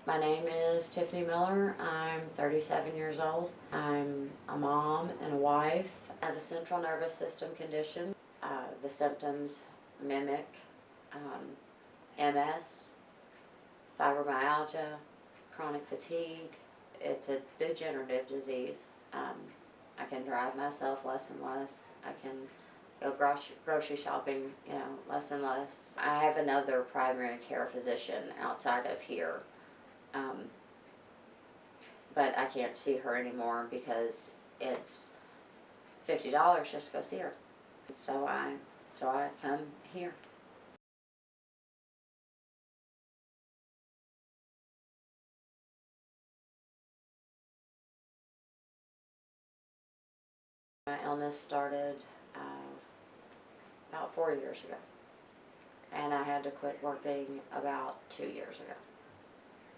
My name is Tiffany Miller. I'm 37 years old. I'm a mom and a wife. I have a central nervous system condition. The symptoms mimic MS, fibromyalgia, chronic fatigue. It's a degenerative disease. I can drive myself less and less. I can go grocery shopping, less and less. I have another primary care physician outside of here. But I can't see her anymore because it's $50 just to go see her. So I come here. My illness started about 4 years ago, and I had to quit working about 2 years ago.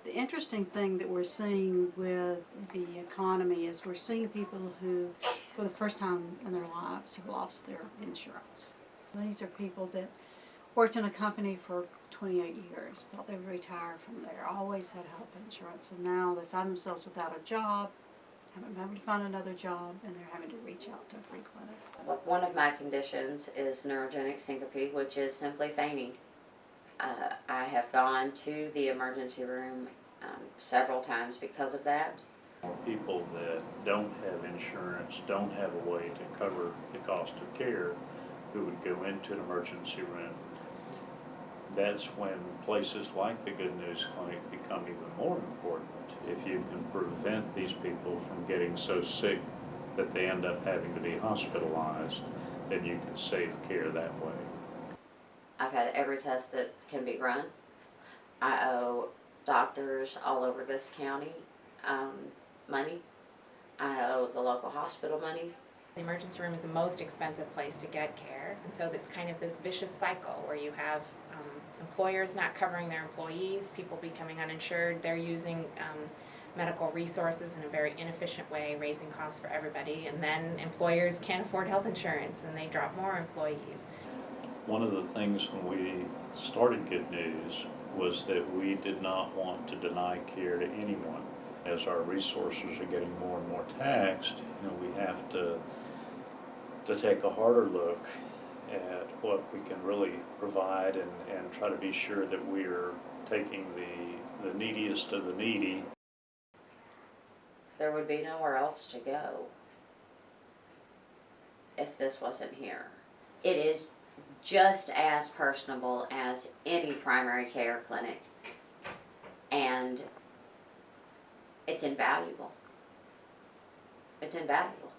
The interesting thing that we're seeing with the economy is we're seeing people who, for the first time in their lives, have lost their insurance. These are people that worked in a company for 28 years, thought they would retire from there, always had health insurance, and now they find themselves without a job, haven't been able to find another job, and they're having to reach out to a free clinic. One of my conditions is neurogenic syncope, which is simply fainting. I have gone to the emergency room several times because of that. People that don't have insurance, don't have a way to cover the cost of care, who would go into an emergency room. That's when places like the Good News Clinic become even more important. If you can prevent these people from getting so sick that they end up having to be hospitalized, then you can save care that way. I've had every test that can be run. I owe doctors all over this county money. I owe the local hospital money. The emergency room is the most expensive place to get care, and so it's kind of this vicious cycle where you have employers not covering their employees, people becoming uninsured, they're using medical resources in a very inefficient way, raising costs for everybody, and then employers can't afford health insurance and they drop more employees. One of the things when we started Good News was that we did not want to deny care to anyone. As our resources are getting more and more taxed, we have to take a harder look at what we can really provide and try to be sure that we're taking the neediest of the needy. There would be nowhere else to go if this wasn't here. It is just as personable as any primary care clinic, and it's invaluable. It's invaluable.